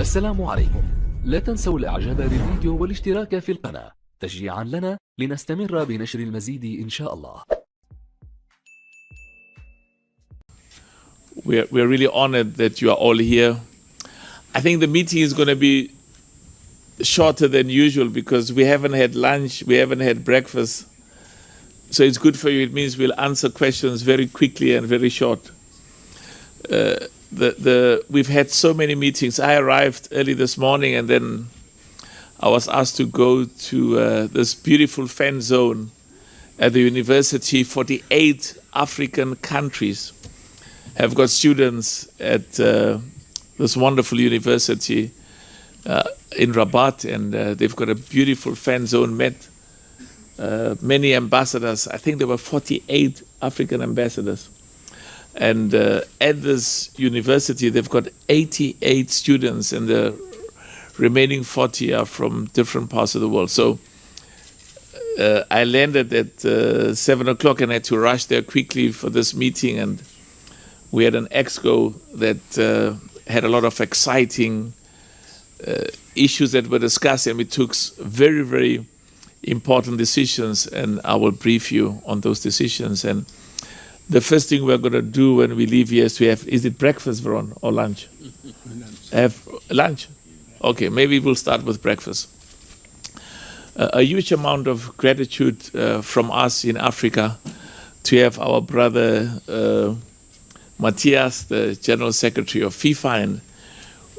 السلام عليكم. لا تنسوا الإعجاب بالفيديو والاشتراك في القناة تشجيعا لنا لنستمر بنشر المزيد إن شاء الله. We're really honored that you are all here. I think the meeting is going to be shorter than usual because we haven't had lunch, we haven't had breakfast. So it's good for you. It means we'll answer questions very quickly and very short. We've had so many meetings. I arrived early this morning and then I was asked to go to this beautiful fan zone at the university. 48 African countries have got students at this wonderful university in Rabat, and they've got a beautiful fan zone. Met many ambassadors. I think there were 48 African ambassadors. And at this university, they've got 88 students, and the remaining 40 are from different parts of the world. So I landed at 7 o'clock and had to rush there quickly for this meeting. And we had an exco that had a lot of exciting issues that were discussed, and we took very, very important decisions, and I will brief you on those decisions. And the first thing we're going to do when we leave here is to have, is it breakfast, Veron, or lunch? Have lunch? Okay, maybe we'll start with breakfast. A huge amount of gratitude from us in Africa to have our brother Matthias, the General Secretary of FIFA,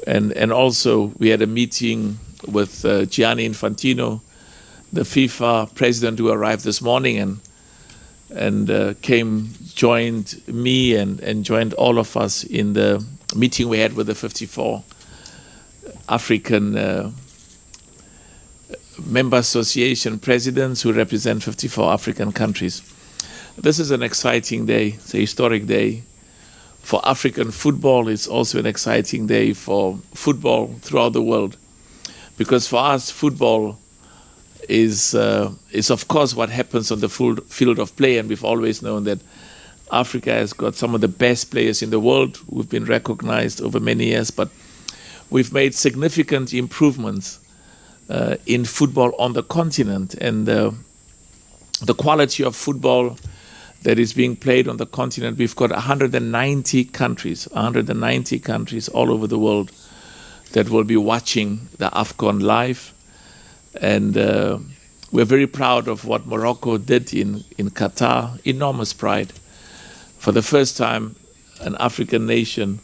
and also we had a meeting with Gianni Infantino, the FIFA president, who arrived this morning and joined me and joined all of us in the meeting we had with the 54 African member association presidents who represent 54 African countries. This is an exciting day. It's a historic day for African football. It's also an exciting day for football throughout the world, because for us, football is of course what happens on the full field of play, and we've always known that Africa has got some of the best players in the world who've been recognized over many years, but we've made significant improvements in football on the continent, and the quality of football that is being played on the continent. We've got 190 countries all over the world that will be watching the AFCON live. And we're very proud of what Morocco did in Qatar. Enormous pride. For the first time, an African nation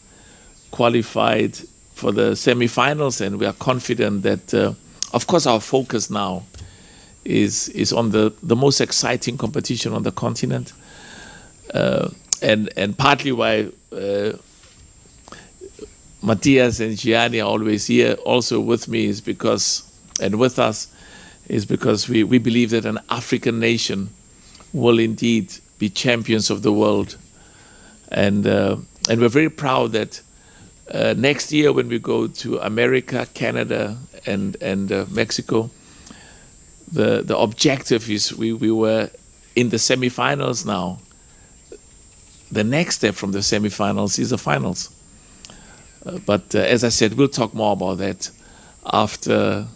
qualified for the semi-finals, and we are confident that, of course, our focus now is on the most exciting competition on the continent. And partly why Matthias and Gianni are always here also with me is because, and with us, is because we believe that an African nation will indeed be champions of the world. And we're very proud that next year when we go to America, Canada, and Mexico, the objective is we were in the semifinals now. The next step from the semifinals is the finals. But as I said, we'll talk more about that after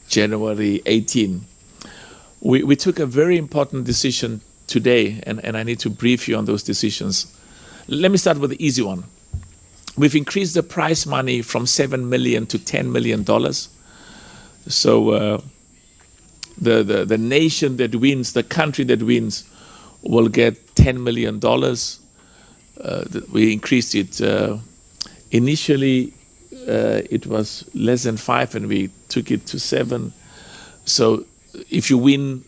January 18. We took a very important decision today, and I need to brief you on those decisions. Let me start with the easy one. We've increased the prize money from $7 million to $10 million. So the nation that wins, the country that wins, will get $10 million. We increased it. Initially, it was less than 5, and we took it to 7. So if you win,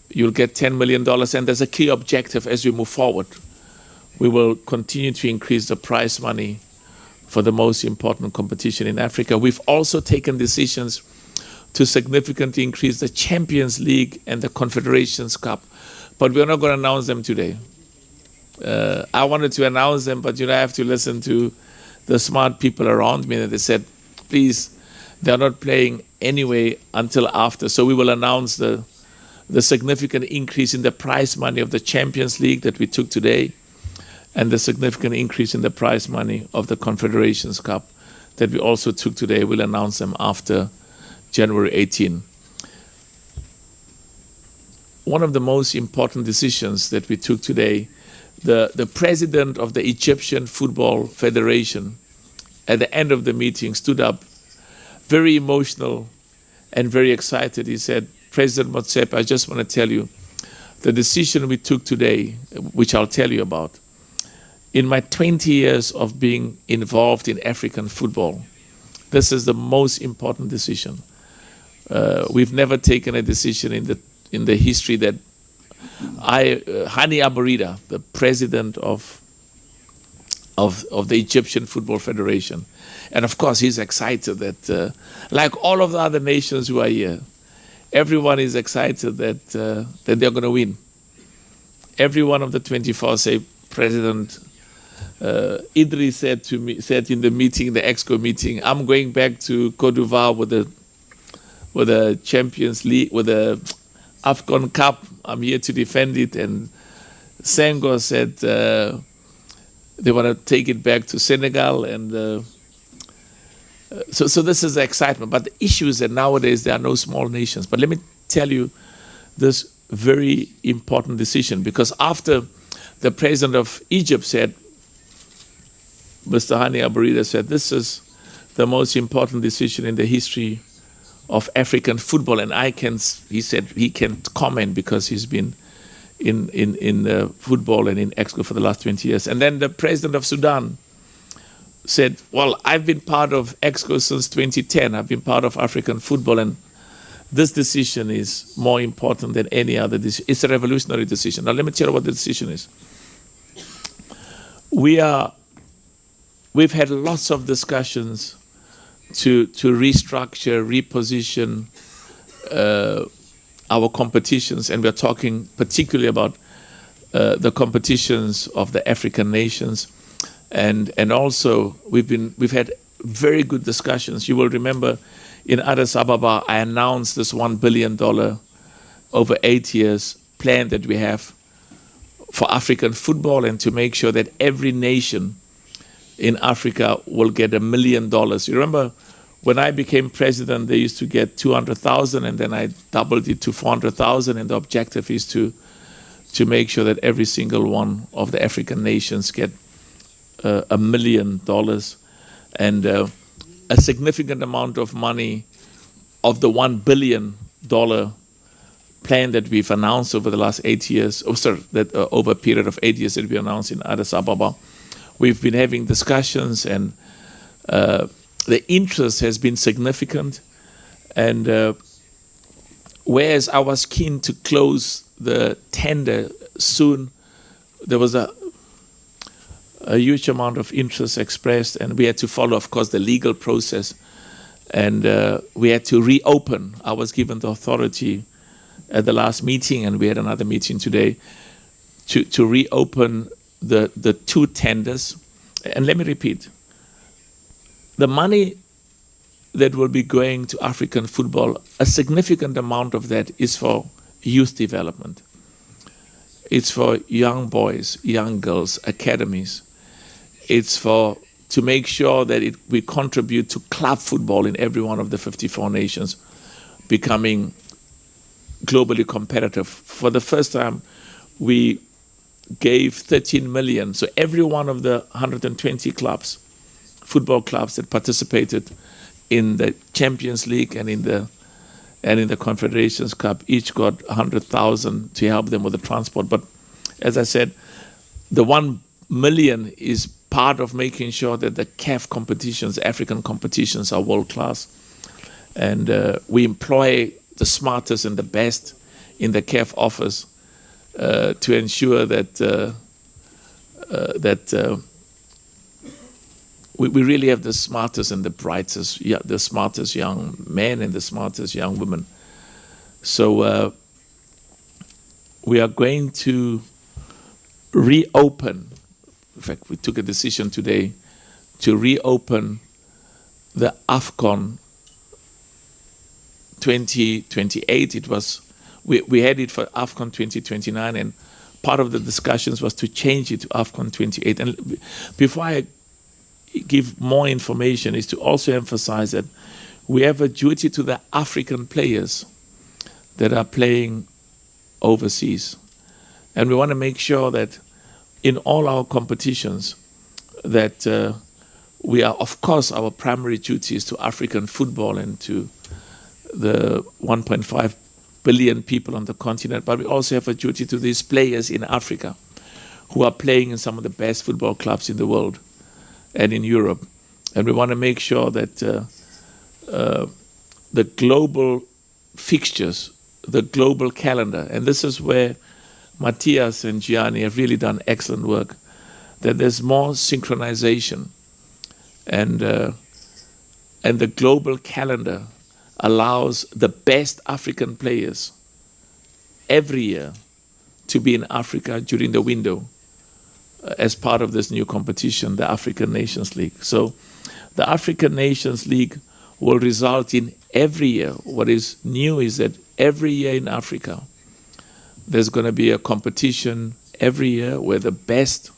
you'll get $10 million. And there's a key objective as we move forward. We will continue to increase the prize money for the most important competition in Africa. We've also taken decisions to significantly increase the Champions League and the Confederations Cup. But we're not going to announce them today. I wanted to announce them, but I have to listen to the smart people around me, and they said, please, they're not playing anyway until after. So we will announce the significant increase in the prize money of the Champions League that we took today, and the significant increase in the prize money of the Confederations Cup that we also took today. We'll announce them after January 18. One of the most important decisions that we took today, the president of the Egyptian Football Federation, at the end of the meeting, stood up, very emotional and very excited. He said, President Moutsepe, I just want to tell you, the decision we took today, which I'll tell you about, in my 20 years of being involved in African football, this is the most important decision. We've never taken a decision in the history that Hani Abarida, the president of the Egyptian Football Federation, and of course he's excited that, like all of the other nations who are here, everyone is excited that they're going to win. Every one of the 24 say, President Idris said in the meeting, the EXCO meeting, I'm going back to Cote d'Ivoire with the Champions League, with the AFCON Cup. I'm here to defend it. And Senghor said they want to take it back to Senegal. And so this is the excitement. But the issue is that nowadays there are no small nations. But let me tell you this very important decision, because after the president of Egypt said, Mr. Hani Abarida said, this is the most important decision in the history of African football, and he said he can comment because he's been in football and in EXCO for the last 20 years. And then the president of Sudan said, well, I've been part of EXCO since 2010. I've been part of African football, and this decision is more important than any other decision. It's a revolutionary decision. Now let me tell you what the decision is. We've had lots of discussions to restructure, reposition our competitions, and we're talking particularly about the competitions of the African nations, and also we've had very good discussions. You will remember in Addis Ababa, I announced this $1 billion over 8 years plan that we have for African football, and to make sure that every nation in Africa will get $1 million. You remember when I became president, they used to get 200,000, and then I doubled it to 400,000, and the objective is to make sure that every single one of the African nations get $1 million, and a significant amount of money of the $1 billion plan that we've announced over the last 8 years, over a period of 8 years that we announced in Addis Ababa. We've been having discussions, and the interest has been significant. And whereas I was keen to close the tender soon, there was a huge amount of interest expressed, and we had to follow, of course, the legal process. And we had to reopen. I was given the authority at the last meeting, and we had another meeting today, to reopen the two tenders. And let me repeat, the money that will be going to African football, a significant amount of that is for youth development. It's for young boys, young girls, academies. It's to make sure that we contribute to club football in every one of the 54 nations becoming globally competitive. For the first time, we gave 13 million. So every one of the 120 clubs, football clubs that participated in the Champions League and in the Confederations Cup, each got 100,000 to help them with the transport. But as I said, the 1 million is part of making sure that the CAF competitions, African competitions, are world class. And we employ the smartest and the best in the CAF office to ensure that we really have the smartest and the brightest, the smartest young men and the smartest young women. So we are going to reopen. In fact, we took a decision today to reopen the AFCON 2028. It was we had it for AFCON 2029, and part of the discussions was to change it to AFCON 28. And before I give more information is to also emphasize that we have a duty to the African players that are playing overseas. And we want to make sure that in all our competitions that we are, of course, our primary duty is to African football and to the 1.5 billion people on the continent, but we also have a duty to these players in Africa who are playing in some of the best football clubs in the world and in Europe. And we want to make sure that the global fixtures, the global calendar, and this is where Matthias and Gianni have really done excellent work, that there's more synchronization and the global calendar allows the best African players every year to be in Africa during the window as part of this new competition, the African Nations League. So the African Nations League will result in every year. What is new is that every year in Africa, there's going to be a competition every year where the best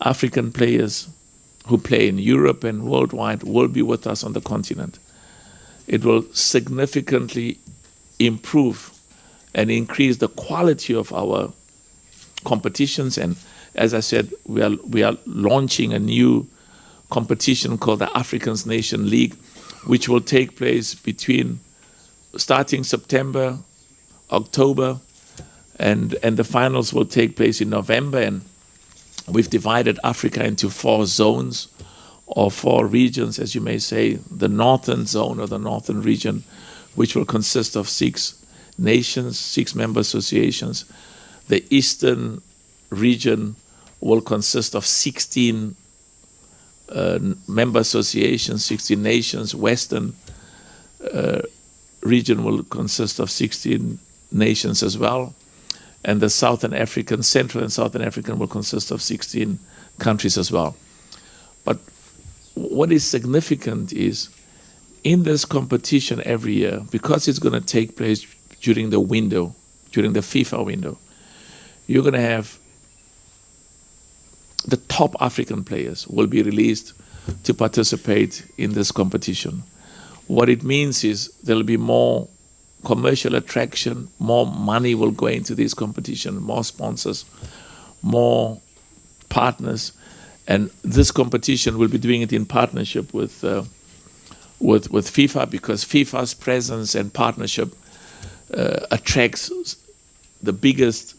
African players who play in Europe and worldwide will be with us on the continent. It will significantly improve and increase the quality of our competitions. And as I said, we are launching a new competition called the African Nations League, which will take place starting September, October, and the finals will take place in November. And we've divided Africa into 4 zones or 4 regions, as you may say. The northern zone or the northern region, which will consist of 6 nations, 6 member associations. The eastern region will consist of 16 member associations, 16 nations. Western region will consist of 16 nations as well. And the Central and Southern African will consist of 16 countries as well. But what is significant is in this competition every year, because it's going to take place during the window, during the FIFA window, you're going to have the top African players will be released to participate in this competition. What it means is there'll be more commercial attraction, more money will go into this competition, more sponsors, more partners. And this competition will be doing it in partnership with FIFA, because FIFA's presence and partnership attracts the biggest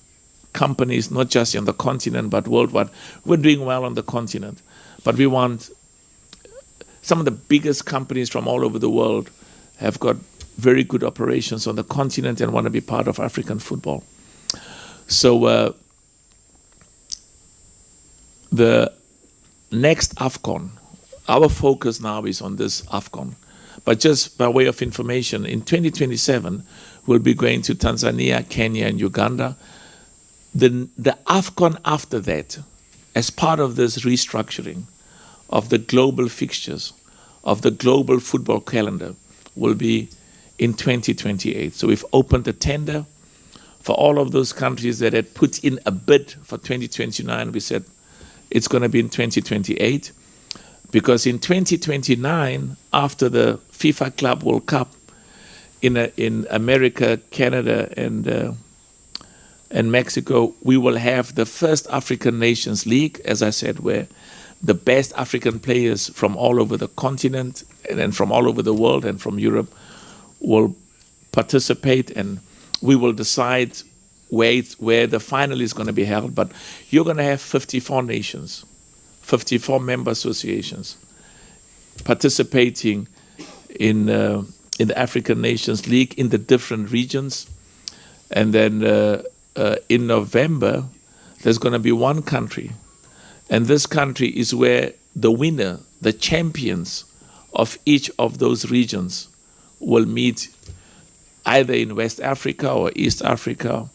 companies, not just on the continent, but worldwide. We're doing well on the continent, but we want some of the biggest companies from all over the world have got very good operations on the continent and want to be part of African football. So the next AFCON, our focus now is on this AFCON. But just by way of information, in 2027, we'll be going to Tanzania, Kenya, and Uganda. The AFCON after that, as part of this restructuring of the global fixtures, of the global football calendar, will be in 2028. So we've opened the tender for all of those countries that had put in a bid for 2029. We said it's going to be in 2028, because in 2029, after the FIFA Club World Cup in America, Canada, and Mexico, we will have the first African Nations League, as I said, where the best African players from all over the continent and from all over the world and from Europe will participate, and we will decide where the final is going to be held. But you're going to have 54 nations, 54 member associations participating in the African Nations League in the different regions. And then in November, there's going to be one country. And this country is where the winner, the champions of each of those regions will meet, either in West Africa or East Africa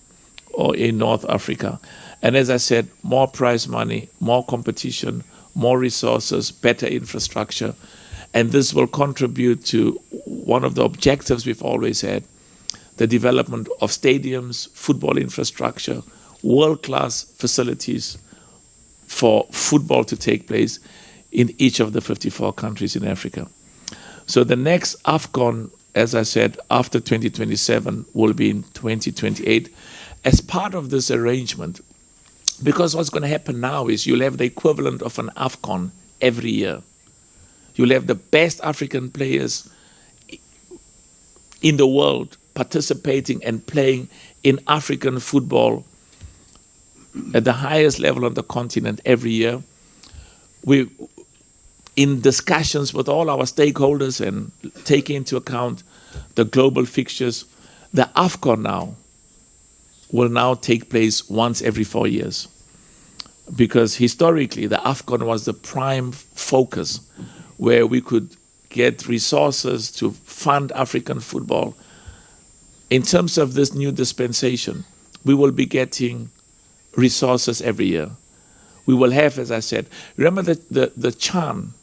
or in North Africa. And as I said, more prize money, more competition, more resources, better infrastructure. And this will contribute to one of the objectives we've always had, the development of stadiums, football infrastructure, world-class facilities for football to take place in each of the 54 countries in Africa. So the next AFCON, as I said, after 2027 will be in 2028 as part of this arrangement. Because what's going to happen now is you'll have the equivalent of an AFCON every year. You'll have the best African players in the world participating and playing in African football at the highest level on the continent every year. We, in discussions with all our stakeholders and taking into account the global fixtures, the AFCON now will now take place once every 4 years. Because historically, the AFCON was the prime focus where we could get resources to fund African football. In terms of this new dispensation, we will be getting resources every year. We will have, as I said, remember the CHAN.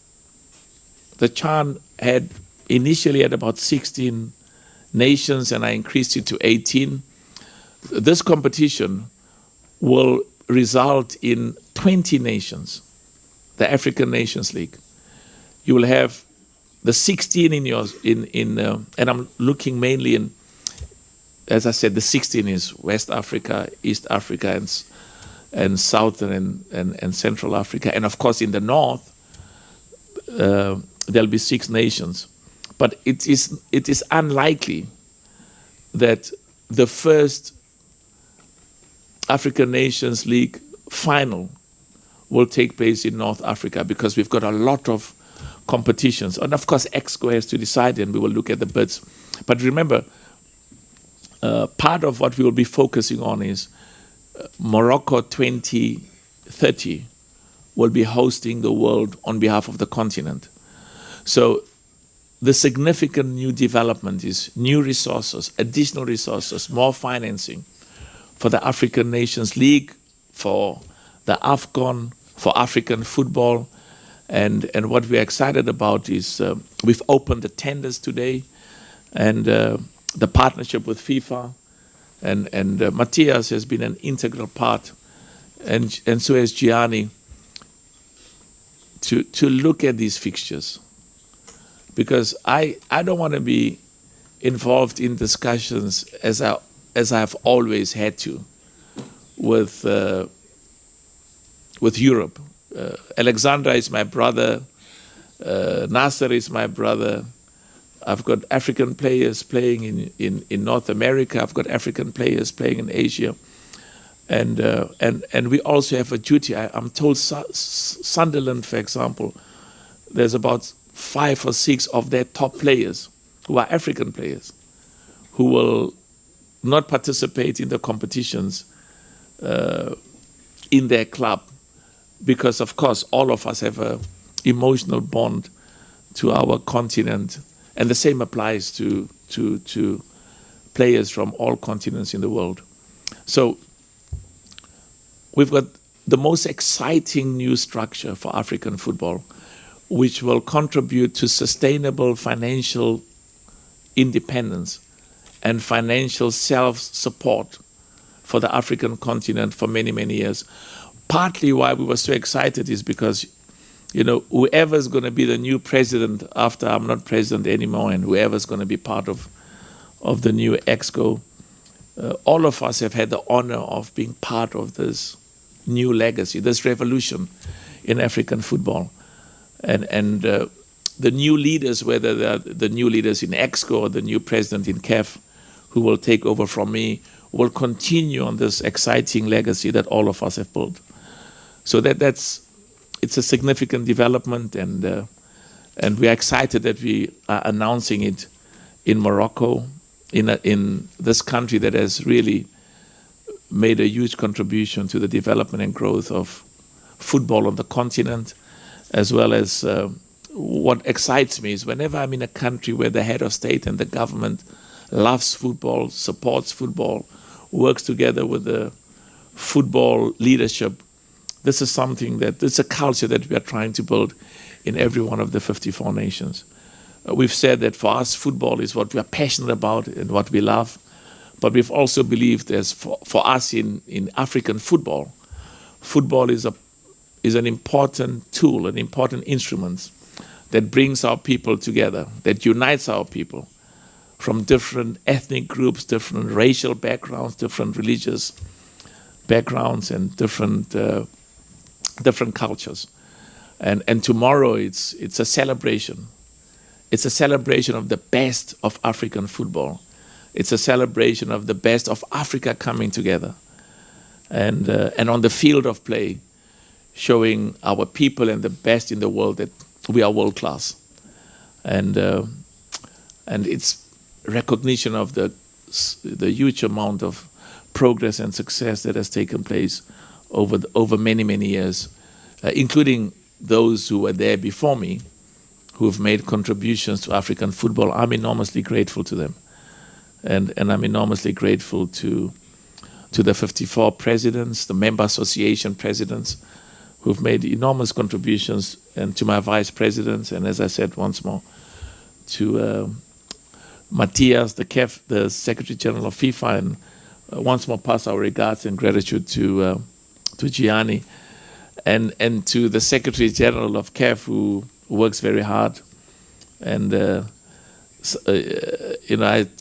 The CHAN had initially had about 16 nations, and I increased it to 18. This competition will result in 20 nations, the African Nations League. You will have the 16 and I'm looking mainly in, as I said, the 16 is West Africa, East Africa, and Southern and Central Africa. And of course, in the North, there'll be 6 nations. But it is unlikely that the first African Nations League final will take place in North Africa because we've got a lot of competitions. And of course, EXCO has to decide, and we will look at the bids. But remember, part of what we will be focusing on is Morocco 2030 will be hosting the world on behalf of the continent. So the significant new development is new resources, additional resources, more financing for the African Nations League, for the AFCON, for African football. And what we're excited about is we've opened the tenders today, and the partnership with FIFA, and Matthias has been an integral part, and so has Gianni, to look at these fixtures. Because I don't want to be involved in discussions as I've always had to with Europe. Alexandra is my brother, Nasser is my brother. I've got African players playing in North America. I've got African players playing in Asia. And we also have a duty. I'm told Sunderland, for example, there's about 5 or 6 of their top players who are African players who will not participate in the competitions in their club, because of course all of us have an emotional bond to our continent, and the same applies to players from all continents in the world. So we've got the most exciting new structure for African football, which will contribute to sustainable financial independence and financial self-support for the African continent for many, many years. Partly why we were so excited is because, whoever's going to be the new president after I'm not president anymore, and whoever's going to be part of the new EXCO, all of us have had the honor of being part of this new legacy, this revolution in African football. And the new leaders, whether they're the new leaders in EXCO or the new president in CAF, who will take over from me, will continue on this exciting legacy that all of us have built. So it's a significant development, and we are excited that we are announcing it in Morocco, in this country that has really made a huge contribution to the development and growth of football on the continent, as well as what excites me is whenever I'm in a country where the head of state and the government loves football, supports football, works together with the football leadership. This is something it's a culture that we are trying to build in every one of the 54 nations. We've said that for us, football is what we are passionate about and what we love. But we've also believed as for us in African football is is an important tool, an important instrument that brings our people together, that unites our people from different ethnic groups, different racial backgrounds, different religious backgrounds, and different cultures. And tomorrow it's a celebration. It's a celebration of the best of African football. It's a celebration of the best of Africa coming together. And on the field of play, showing our people and the best in the world that we are world class. And it's recognition of the huge amount of progress and success that has taken place over many, many years, including those who were there before me, who have made contributions to African football. I'm enormously grateful to them. And I'm enormously grateful to the 54 presidents, the member association presidents, who've made enormous contributions, and to my vice presidents, and as I said once more, to Matthias, the Secretary General of FIFA, and once more pass our regards and gratitude to Gianni, and to the Secretary General of CAF, who works very hard, and I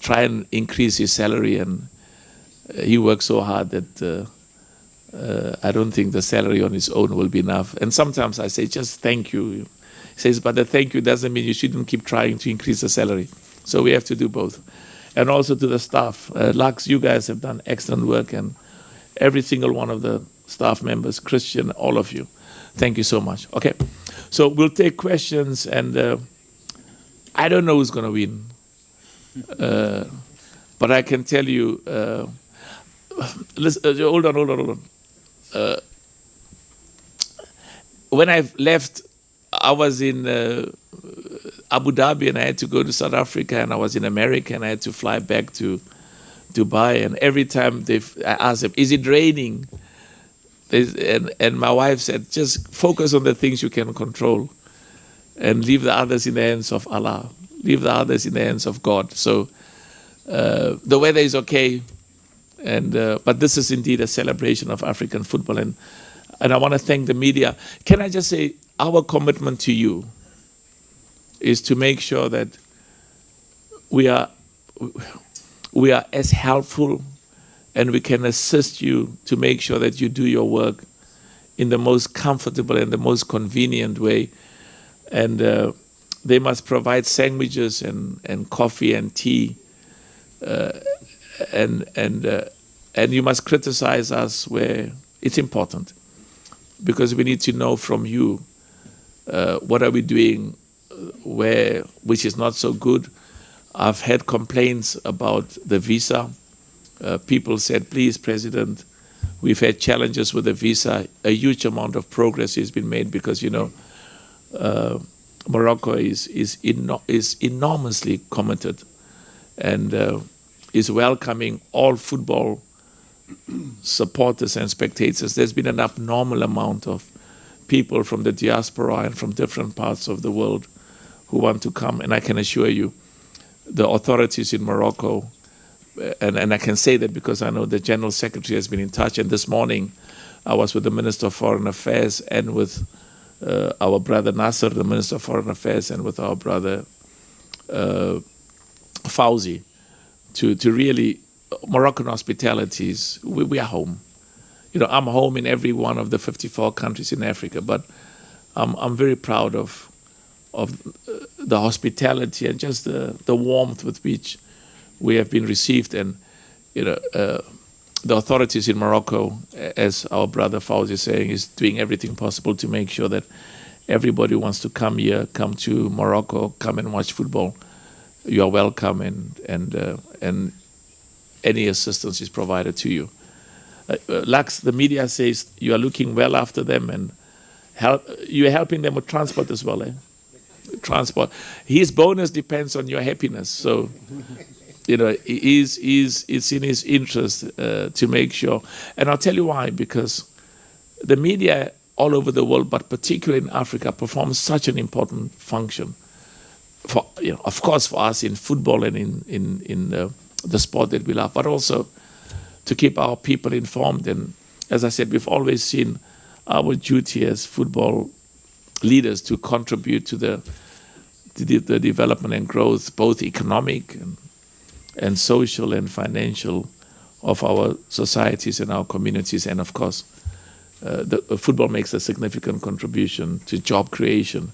try and increase his salary, and he works so hard that I don't think the salary on his own will be enough. And sometimes I say, just thank you. He says, but the thank you doesn't mean you shouldn't keep trying to increase the salary. So we have to do both. And also to the staff. Lux, you guys have done excellent work, and every single one of the staff members, Christian, all of you. Thank you so much. Okay, so we'll take questions, and I don't know who's going to win. But I can tell you, listen, hold on. When I left, I was in Abu Dhabi, and I had to go to South Africa, and I was in America, and I had to fly back to Dubai. And every time I asked them, is it raining? And my wife said, just focus on the things you can control and leave the others in the hands of Allah. Leave the others in the hands of God. So the weather is okay, but this is indeed a celebration of African football. And I want to thank the media. Can I just say, our commitment to you is to make sure that we are as helpful, and we can assist you to make sure that you do your work in the most comfortable and the most convenient way. And they must provide sandwiches and coffee and tea, and you must criticize us where it's important, because we need to know from you what are we doing which is not so good. I've had complaints about the visa. People said, please, President, we've had challenges with the visa. A huge amount of progress has been made because, Morocco is enormously committed and is welcoming all football supporters and spectators. There's been an abnormal amount of people from the diaspora and from different parts of the world who want to come. And I can assure you, the authorities in Morocco, and I can say that because I know the General Secretary has been in touch. And this morning, I was with the Minister of Foreign Affairs and with our brother Nasser, the Minister of Foreign Affairs, and with our brother Fauzi, to really, Moroccan hospitalities, we are home. I'm home in every one of the 54 countries in Africa, but I'm very proud of the hospitality and just the warmth with which we have been received. And the authorities in Morocco, as our brother Fauzi is saying, is doing everything possible to make sure that everybody who wants to come here, come to Morocco, come and watch football. You are welcome, and any assistance is provided to you. Lux, the media says you are looking well after them, and you're helping them with transport as well, eh? Transport. His bonus depends on your happiness. So, it's in his interest to make sure. And I'll tell you why, because the media all over the world, but particularly in Africa, performs such an important function. For, of course, for us in football and in the sport that we love, but also to keep our people informed. And as I said, we've always seen our duty as football leaders to contribute to the development and growth, both economic and social and financial, of our societies and our communities. And of course, football makes a significant contribution to job creation.